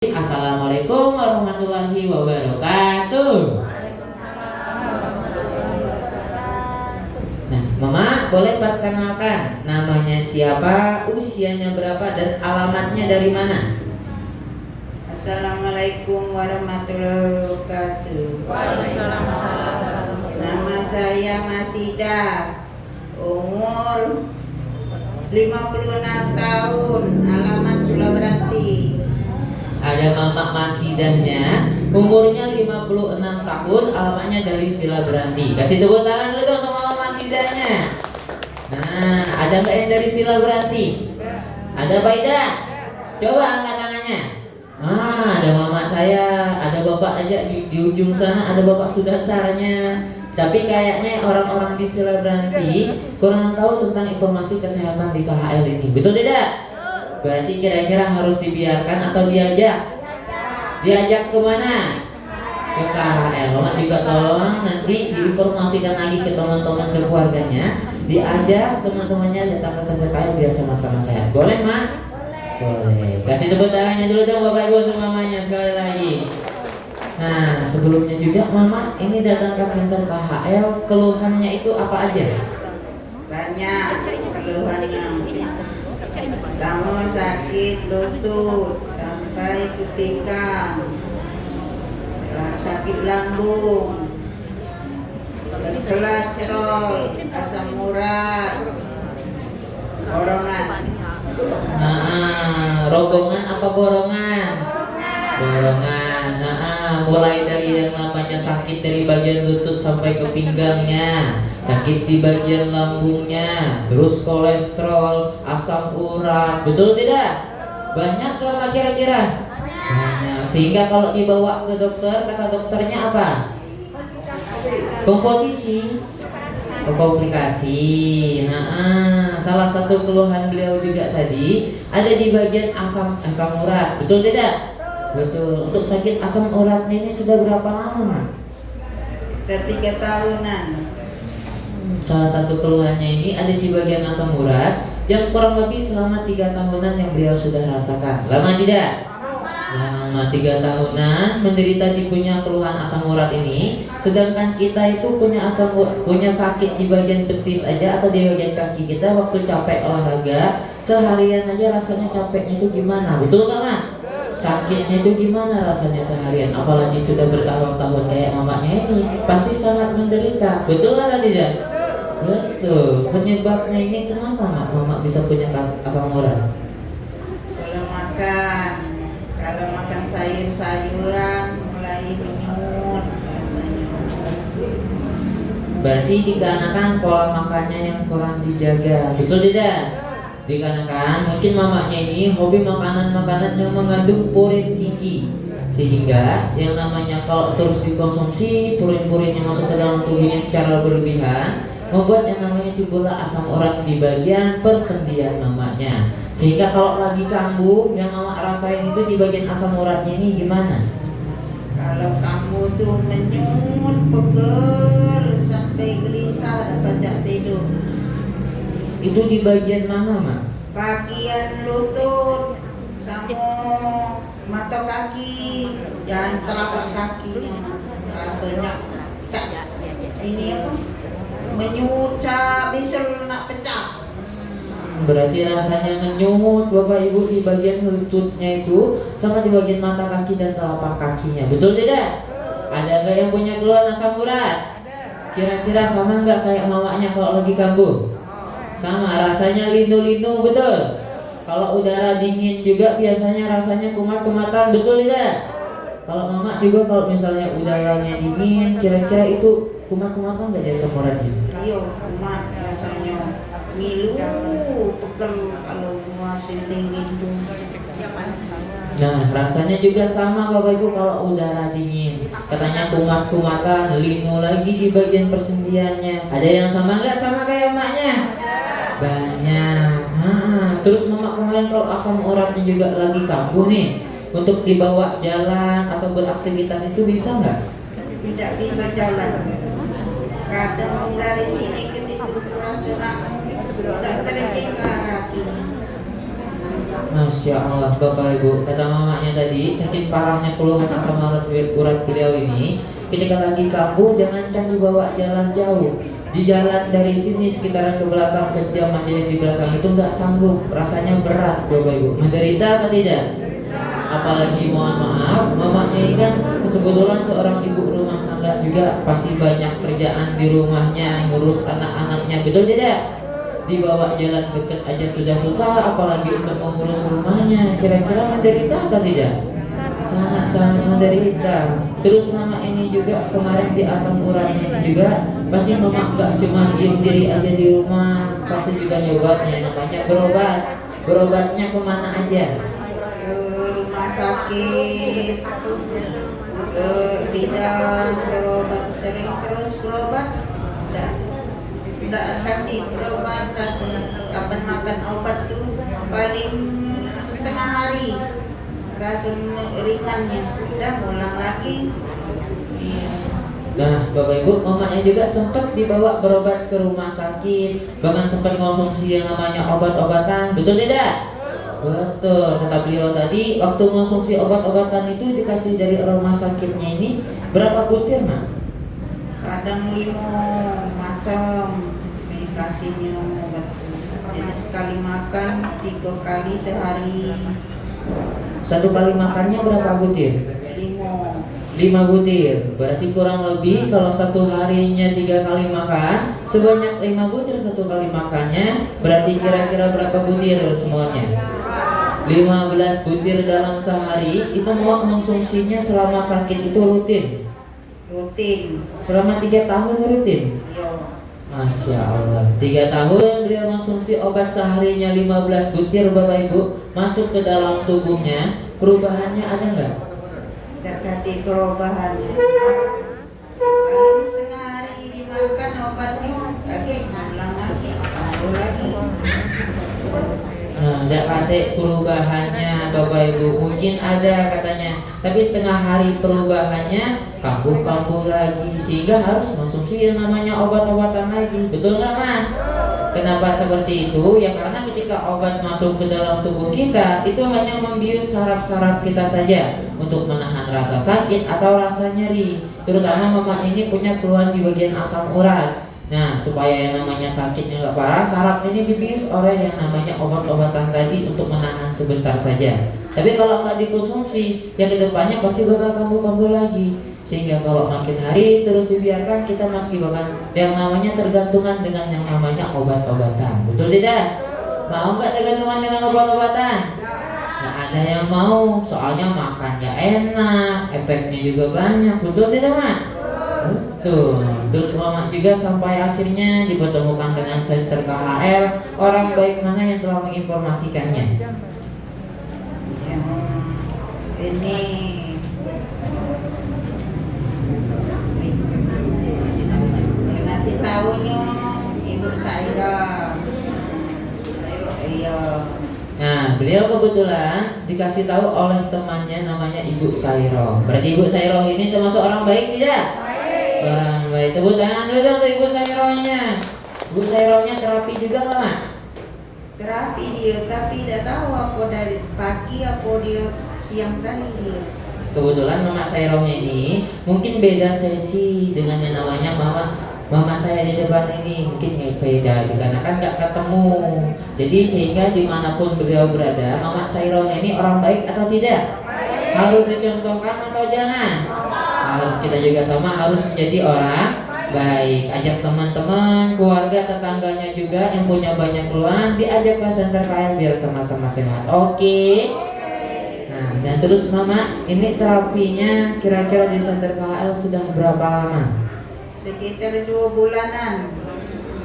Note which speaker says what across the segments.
Speaker 1: Assalamualaikum warahmatullahi wabarakatuh. Nah, Mama boleh perkenalkan namanya siapa, usianya berapa, dan alamatnya dari mana?
Speaker 2: Assalamualaikum warahmatullahi wabarakatuh. Nama saya Masidah, umur 56 tahun, alamat Sulaberati.
Speaker 1: Ada Mama Masidahnya, umurnya 56 tahun, alamatnya dari Sila Beranti. Kasih tepuk tangan dulu dong untuk Mama Masidahnya. Nah, ada nggak yang dari Sila Beranti? Ada Pak Ida? Coba angkat tangannya. Ada mama saya, ada bapak aja di ujung sana, ada bapak Sudatarnya. Tapi kayaknya orang-orang di Sila Beranti kurang tahu tentang informasi kesehatan di KHL ini. Betul tidak? Berarti kira-kira harus dibiarkan atau diajak? Diajak kemana? Ke KHL. Mama juga tolong nanti diinformasikan lagi ke teman-teman, ke keluarganya. Diajak teman-temannya datang ke KHL biar sama-sama sehat. Boleh, Mak? Boleh. Kasih tepuk tangannya dulu dong Bapak Ibu untuk mamanya sekali lagi. Nah, sebelumnya juga Mama ini datang ke center KHL, keluhannya itu apa aja?
Speaker 2: Banyak keluhannya. Kamu sakit lutut sampai ke pinggang, sakit lambung, kolesterol, asam urat, borongan.
Speaker 1: Rombongan apa borongan? Borongan. Mulai dari yang namanya sakit dari bagian lutut sampai ke pinggangnya, sakit di bagian lambungnya, terus kolesterol, asam urat, betul tidak? Banyak gak Mak kira-kira? Banyak. Sehingga kalau dibawa ke dokter, kata dokternya apa? Komposisi, komplikasi. Salah satu keluhan beliau juga tadi ada di bagian asam urat, betul tidak? Betul. Untuk sakit asam uratnya ini sudah berapa lama, Mak?
Speaker 2: 3 tahunan.
Speaker 1: Salah satu keluhannya ini ada di bagian asam urat yang kurang lebih selama 3 tahunan yang beliau sudah rasakan. Lama tidak? Lama. 3 tahunan menderita punya keluhan asam urat ini. Sedangkan kita itu punya sakit di bagian betis aja atau di bagian kaki kita waktu capek olahraga seharian aja rasanya capeknya itu gimana? Betul nggak, Mak? Sakitnya itu gimana rasanya seharian, apalagi sudah bertahun-tahun kayak mamanya ini, pasti sangat menderita. Betul atau tidak? Betul. Penyebabnya ini kenapa Mama bisa punya asam urat?
Speaker 2: Kalau makan sayur-sayuran mulai menyut rasanya.
Speaker 1: Berarti dikarenakan pola makannya yang kurang dijaga. Betul tidak? Dikarenakan mungkin mamanya ini hobi makanan-makanan yang mengandung purin tinggi, sehingga yang namanya kalau terus dikonsumsi purin-purinnya masuk ke dalam tubuhnya secara berlebihan, membuat yang namanya timbullah asam urat di bagian persendian mamanya. Sehingga kalau lagi kambuh yang mama rasain itu di bagian asam uratnya ini gimana?
Speaker 2: Kalau kamu tuh menyut, pegel sampai gelisah dapat tidur.
Speaker 1: Itu di bagian mana, Mak?
Speaker 2: Bagian lutut sama mata kaki dan telapak kakinya rasanya ini apa? Menyucak, bisa nak pecah.
Speaker 1: Berarti rasanya menyut Bapak Ibu di bagian lututnya itu sama di bagian mata kaki dan telapak kakinya. Betul tidak? Ada nggak yang punya keluhan asam urat? Kira-kira sama nggak kayak mamanya kalau lagi kambuh? Sama, rasanya linu-linu, betul. Kalau udara dingin juga biasanya rasanya kumat-kumatan, betul tidak? Kalau mama juga kalau misalnya udaranya dingin, kira-kira itu kumat-kumatan nggak jadi asam uratnya?
Speaker 2: Iya, kumat rasanya ngilu, pegel kalau masih dingin tuh.
Speaker 1: Nah, rasanya juga sama Bapak Ibu kalau udara dingin. Katanya kumat-kumatan, linu lagi di bagian persendiannya. Ada yang sama nggak sama kayak emaknya? Banyak. Terus mama kemarin kalau asam uratnya juga lagi kambuh nih, untuk dibawa jalan atau beraktivitas itu bisa nggak?
Speaker 2: Tidak bisa jalan. Kadang dari sini ke situ rasakan tak terjengkel kakinya.
Speaker 1: Masya Allah, Bapak Ibu, kata mamanya tadi, saking parahnya keluhan asam urat beliau ini, ketika lagi kambuh jangankan dibawa jalan jauh, di jalan dari sini sekitaran ke belakang ke jam aja yang di belakang itu nggak sanggup, rasanya berat Bapak Ibu. Menderita atau tidak? Apalagi mohon maaf, mamanya ini kan kebetulan seorang ibu rumah tangga juga, pasti banyak kerjaan di rumahnya, ngurus anak-anaknya, betul tidak? Dibawa jalan dekat aja sudah susah, apalagi untuk mengurus rumahnya. Kira-kira menderita atau tidak? Sangat-sangat menderita. Terus mama ini juga kemarin di asam uratnya ini juga pasti mama gak cuma diem diri aja di rumah, pasti juga nyobatnya namanya berobat. Berobatnya kemana aja?
Speaker 2: Ke rumah sakit, ke bidan berobat, sering terus berobat. Udah ganti berobat, kapan makan obat tuh paling setengah hari, rasa ringannya sudah ulang lagi. Iya.
Speaker 1: Nah, Bapak Ibu, mamanya juga sempat dibawa berobat ke rumah sakit, bahkan sempat konsumsi yang namanya obat-obatan, betul tidak? Betul, kata beliau tadi, waktu konsumsi obat-obatan itu dikasih dari rumah sakitnya ini berapa butir, Mak?
Speaker 2: Kadang 5 macam dikasihnya obat. Jadi sekali makan 3 kali sehari.
Speaker 1: Satu kali makannya berapa butir? 5 butir. Berarti kurang lebih kalau satu harinya 3 kali makan, sebanyak 5 butir satu kali makannya. Berarti kira-kira berapa butir semuanya? 15 butir dalam sehari. Itu mau konsumsinya selama sakit itu rutin. Selama 3 tahun rutin.
Speaker 2: Iya.
Speaker 1: Masya Allah, 3 tahun beliau konsumsi obat seharinya 15 butir Bapak Ibu, masuk ke dalam tubuhnya. Perubahannya ada nggak?
Speaker 2: Dekati perubahannya. Paling setengah hari dimakan obatnya, kaget ulang lagi, kambuh lagi.
Speaker 1: Nah, nggak kate perubahannya Bapak Ibu, mungkin ada katanya, tapi setengah hari perubahannya kambuh-kambuh lagi, sehingga harus konsumsi yang namanya obat-obatan lagi, betul nggak Mas? Kenapa seperti itu? Ya karena ketika obat masuk ke dalam tubuh kita, itu hanya membius saraf-saraf kita saja untuk menahan rasa sakit atau rasa nyeri. Terutama mama ini punya keluhan di bagian asam urat. Nah, supaya yang namanya sakitnya nggak parah, saraf ini dibius oleh yang namanya obat-obatan tadi untuk menahan sebentar saja. Tapi kalau nggak dikonsumsi, ya kedepannya pasti bakal kambuh-kambuh lagi. Sehingga kalau makin hari terus dibiarkan, kita makin bakal yang namanya tergantungan dengan yang namanya obat-obatan. Betul tidak? Mau nggak tergantungan dengan obat-obatan? Nggak ada yang mau, soalnya makan nggak enak, efeknya juga banyak. Betul tidak, Mak? Betul. Terus mama juga sampai akhirnya dipertemukan dengan Center KHL. Orang baik mana yang telah menginformasikannya?
Speaker 2: Yang ini yang ngasih tahunya Ibu Saira. Iya.
Speaker 1: Nah, beliau kebetulan dikasih tahu oleh temannya namanya Ibu Sairo. Berarti Ibu Sairo ini termasuk orang baik tidak? Orang baik. Tepuk tangan dulu dong untuk Ibu Saironya. Ibu Saironya terapi juga nggak, Mak?
Speaker 2: Terapi dia, tapi tidak tahu apa dari pagi apa dia siang tadi dia.
Speaker 1: Kebetulan Mama Saironya ini mungkin beda sesi dengan yang namanya Mama saya di depan ini, mungkin beda dikarenakan nggak ketemu. Jadi sehingga dimanapun beliau berada, Mama Saironya ini orang baik atau tidak? Harus dicontohkan atau jangan? Harus, kita juga sama harus menjadi orang baik. Ajak teman-teman, keluarga, tetangganya juga yang punya banyak keluhan, diajak ke Center KHL biar sama-sama sehat. Oke. Nah, dan terus Mama, ini terapinya kira-kira di Center KHL sudah berapa lama?
Speaker 2: Sekitar 2 bulanan.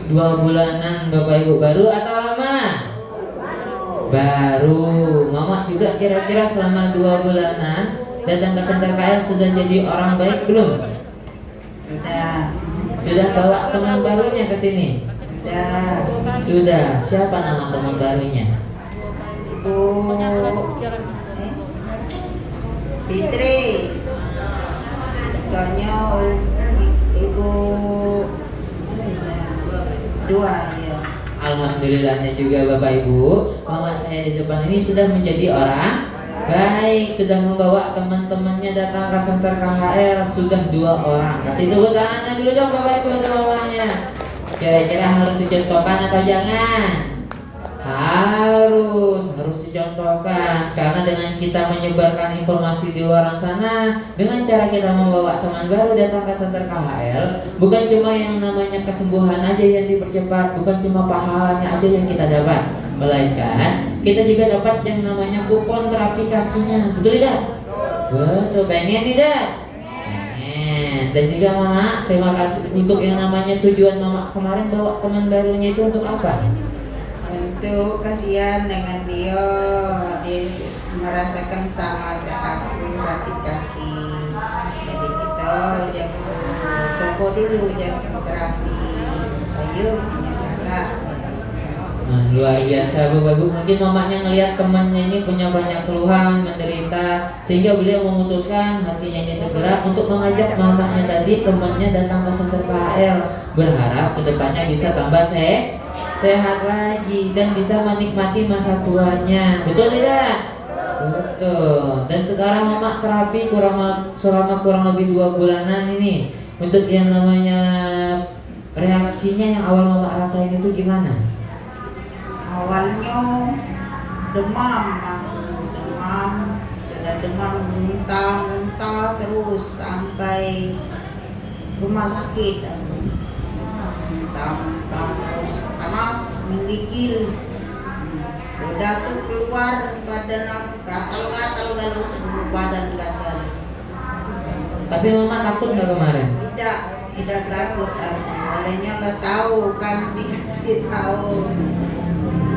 Speaker 1: 2 bulanan Bapak Ibu, baru atau lama? Baru. Mama juga kira-kira selama 2 bulanan datang ke Center KHL sudah jadi orang baik belum? Sudah bawa teman barunya ke sini? Sudah. Siapa nama teman barunya?
Speaker 2: Fitri. Kayaknya Ibu 2 ya.
Speaker 1: Alhamdulillahnya juga Bapak Ibu, mama saya di depan ini sudah menjadi orang baik, sudah membawa teman-temannya datang ke center KHL, sudah 2 orang. Kasih tepuk tangan dulu dong Bapak Ibu untuk mamanya. Kira-kira harus dicontohkan atau jangan? Harus dicontohkan, karena dengan kita menyebarkan informasi di luar sana, dengan cara kita membawa teman baru datang ke center KHL, bukan cuma yang namanya kesembuhan aja yang dipercepat, bukan cuma pahalanya aja yang kita dapat, melainkan kita juga dapat yang namanya kupon terapi kakinya. Betul tidak? Betul. Pengen tidak? Pengen. Dan juga mama, terima kasih untuk yang namanya tujuan mama kemarin bawa teman barunya itu untuk apa?
Speaker 2: Untuk kasihan dengan dia merasakan sama aja aku sakit kaki, jadi kita coba dulu jaga terapi, ayo galak.
Speaker 1: Nah, luar biasa Bapak Ibu. Mungkin mamanya ngelihat temannya ini punya banyak keluhan, menderita, sehingga beliau memutuskan hatinya ini tergerak untuk mengajak mamanya tadi, temannya datang ke center KHL, berharap kedepannya bisa tambah sehat lagi dan bisa menikmati masa tuanya. Betul tidak? Betul. Dan sekarang mama terapi selama kurang lebih 2 bulanan ini. Untuk yang namanya reaksinya yang awal mama rasain itu gimana?
Speaker 2: Awalnya demam, sudah demam muntah terus sampai rumah sakit. Muntah terus panas, menggigil. Udah tuh keluar badan aku gatal-gatal, seluruh badan gatal.
Speaker 1: Tapi mama takut nggak kemarin?
Speaker 2: Tidak takut. Olehnya nggak tahu kan, dikasih tahu.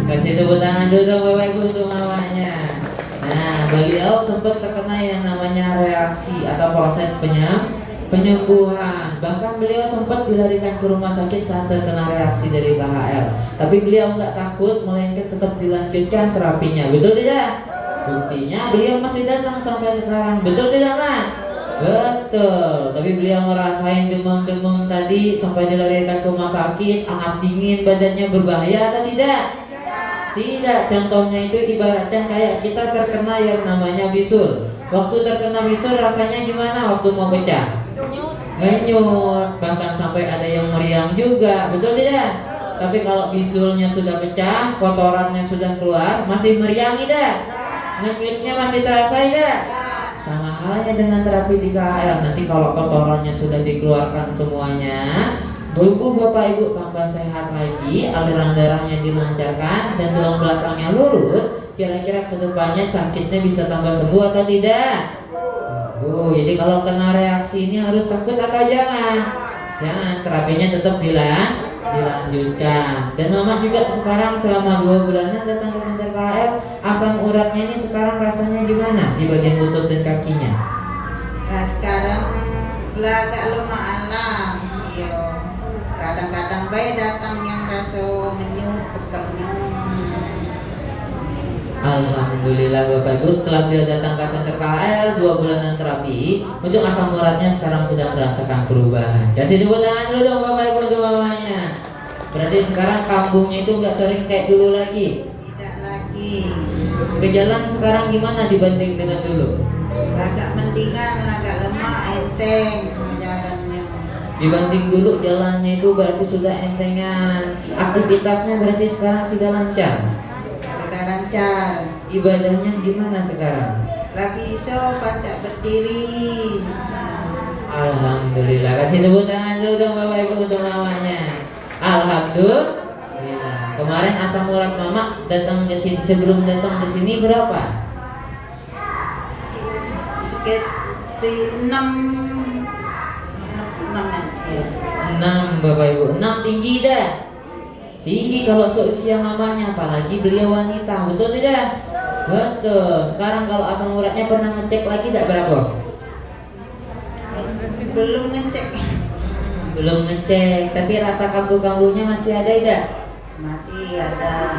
Speaker 1: Kasih tepuk tangan dulu dong Bapak Ibu untuk mamanya. Nah, beliau sempat terkena yang namanya reaksi atau proses penyembuhan. Bahkan beliau sempat dilarikan ke rumah sakit saat terkena reaksi dari KHL. Tapi beliau nggak takut, melainkan tetap dilanjutkan terapinya. Betul tidak? Buktinya beliau masih datang sampai sekarang. Betul tidak, Mak? Betul. Tapi beliau ngerasain demam-demam tadi sampai dilarikan ke rumah sakit, hangat dingin, badannya berbahaya atau tidak? Tidak. Contohnya itu ibaratnya kayak kita terkena yang namanya bisul. Waktu terkena bisul rasanya gimana waktu mau pecah? Ngenyut, bahkan sampai ada yang meriang juga. Betul tidak? Tapi kalau bisulnya sudah pecah, kotorannya sudah keluar, masih meriang tidak? Ngenyutnya masih terasa tidak? Sama halnya dengan terapi di KHL. Nanti kalau kotorannya sudah dikeluarkan semuanya, tubuh Bapak Ibu tambah sehat lagi, aliran darahnya dilancarkan, dan tulang belakangnya lurus. Kira-kira kedepannya sakitnya bisa tambah sembuh atau tidak? Jadi kalau kena reaksi ini harus takut atau jangan? Jangan, terapinya tetap dilanjutkan. Dan mama juga sekarang selama 2 bulanan datang ke center KHL, asam uratnya ini sekarang rasanya gimana di bagian lutut dan kakinya?
Speaker 2: Nah sekarang agak lemah alam. Kadang-kadang baik datang yang rasa menyut pekelnya.
Speaker 1: Alhamdulillah Bapak Ibu, setelah beliau datang ke center KHL 2 bulanan terapi, untuk asam uratnya sekarang sudah merasakan perubahan. Kasih tepuk tangan dulu dong Bapak Ibu untuk mamanya. Berarti sekarang kampungnya itu nggak sering kayak dulu lagi?
Speaker 2: Tidak lagi.
Speaker 1: Berjalan sekarang gimana dibanding dengan dulu?
Speaker 2: Agak mendingan, agak lemah, enteng jalannya.
Speaker 1: Dibanding dulu jalannya itu berarti sudah entengan. Aktivitasnya berarti sekarang sudah lancar.
Speaker 2: Sudah lancar.
Speaker 1: Ibadahnya gimana sekarang?
Speaker 2: Lagi bisa baca berdiri.
Speaker 1: Alhamdulillah. Kasih tepuk tangan dulu dong Bapak Ibu untuk mamanya. Alhamdulillah. Kemarin asam urat mama datang ke sini, sebelum datang ke sini berapa?
Speaker 2: Sekitar
Speaker 1: 6 Bapak Ibu. 6 tinggi dah. Tinggi kalau seusia mamanya, apalagi beliau wanita. Betul tidak? Betul. Sekarang kalau asam uratnya pernah ngecek lagi tidak berapa?
Speaker 2: Belum ngecek.
Speaker 1: Belum ngecek, tapi rasa kambuh-kambuhnya masih ada tidak?
Speaker 2: Masih ada.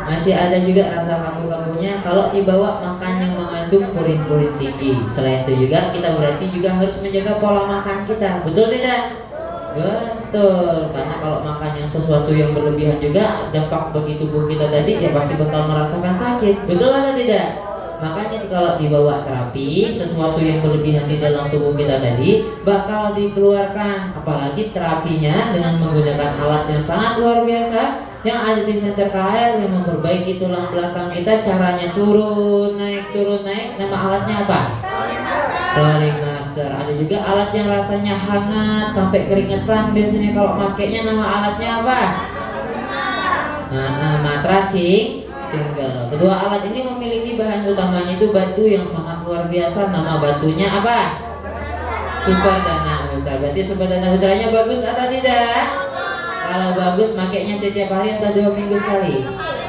Speaker 1: Masih ada juga rasa kambuh-kambuhnya kalau dibawa makan yang mengandung purin-purin tinggi. Selain itu juga kita berarti juga harus menjaga pola makan kita. Betul tidak? Betul, karena kalau makan yang sesuatu yang berlebihan juga dampak bagi tubuh kita tadi ya pasti bakal merasakan sakit. Betul atau tidak? Makanya kalau dibawa terapi, sesuatu yang berlebihan di dalam tubuh kita tadi bakal dikeluarkan. Apalagi terapinya dengan menggunakan alat yang sangat luar biasa yang ada di Center KHL yang memperbaiki tulang belakang kita. Caranya turun naik. Nama alatnya apa? Rolling Master. Ada juga alat yang rasanya hangat sampai keringetan. Biasanya kalau makainya nama alatnya apa? Matras single. Kedua alat ini memiliki bahan utamanya itu batu yang sangat luar biasa. Nama batunya apa? Super Dana Ultra. Berarti Super Dana Ultranya bagus atau tidak? Kalau bagus, makainya setiap hari atau 2 minggu sekali?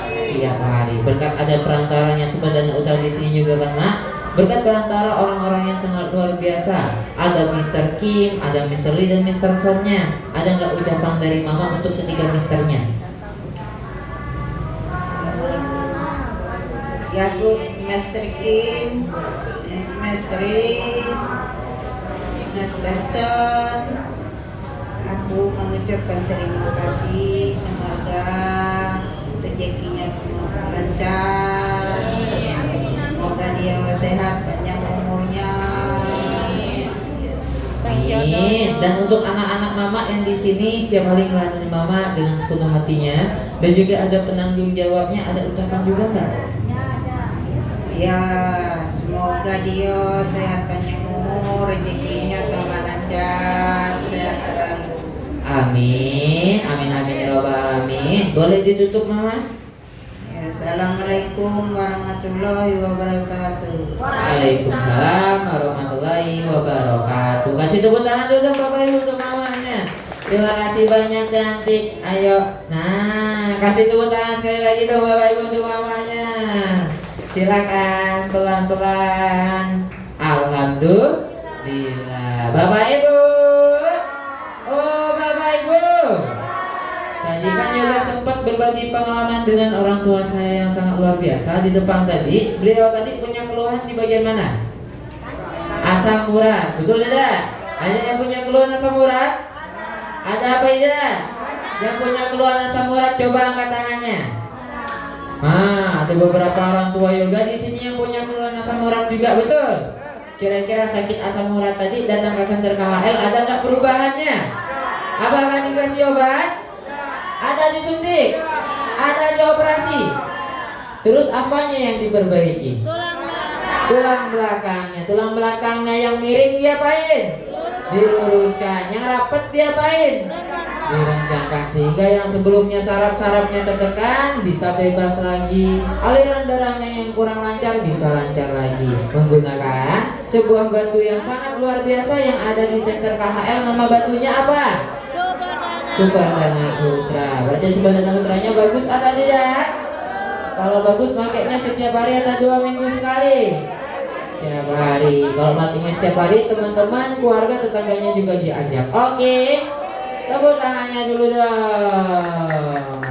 Speaker 1: Setiap hari. Berkat ada perantaranya Super Dana Ultra di sini juga kan, Mak? Berkat perantara orang-orang yang sangat luar biasa. Ada Mr. Kim, ada Mr. Lee dan Mr. Son-nya. Ada nggak ucapan dari Mama untuk ketiga Misternya?
Speaker 2: Ya aku Master Kim, Master Lee, Master Son. Aku mengucapkan terima kasih. Semoga rezekinya lancar. Semoga dia sehat, panjang umurnya.
Speaker 1: Amin. Dan untuk anak-anak Mama yang di sini setiap kali ngeladenin Mama dengan sepenuh hatinya dan juga ada penanggung jawabnya, ada ucapan juga nggak?
Speaker 2: Ya, semoga dia sehat panjang umur, rezekinya tambah lancar, sehat selalu.
Speaker 1: Amin. Amin ya robbal alamin. Boleh ditutup Mama?
Speaker 2: Ya, Assalamualaikum warahmatullahi wabarakatuh.
Speaker 1: Waalaikumsalam warahmatullahi wabarakatuh. Kasih tepuk tangan dulu dong Bapak Ibu untuk mamanya. Terima kasih banyak cantik. Ayo. Nah, kasih tepuk tangan sekali lagi dong Bapak Ibu untuk mamanya. Silakan pelan-pelan. Alhamdulillah. Bapak Ibu. Oh, Bapak Ibu. Tadi kan juga sempat berbagi pengalaman dengan orang tua saya yang sangat luar biasa di depan tadi. Beliau tadi punya keluhan di bagian mana? Asam urat, betul tidak? Ada yang punya keluhan asam urat? Ada apa tidak? Yang punya keluhan asam urat coba angkat tangannya. Ada beberapa orang tua juga di sini yang punya keluhan asam urat juga, betul? Kira-kira sakit asam urat tadi datang ke Center KHL ada nggak perubahannya? Apakah dikasih obat? Ada disuntik, ada dioperasi. Terus apanya yang diperbaiki? Tulang belakangnya. Tulang belakangnya yang miring diapain? Diluruskan. Yang rapet diapain? Direnggangkan. Sehingga yang sebelumnya saraf-sarafnya tertekan bisa bebas lagi. Aliran darahnya yang kurang lancar bisa lancar lagi. Menggunakan sebuah batu yang sangat luar biasa yang ada di Center KHL. Nama batunya apa? Super Dana Ultra. Berarti Super Dana Ultranya bagus atau tidak? Kalau bagus makainya setiap hari atau 2 minggu sekali? Setiap hari. Kalau makainya setiap hari, teman-teman, keluarga, tetangganya juga diajak. Oke. Tepuk tangannya dulu dong.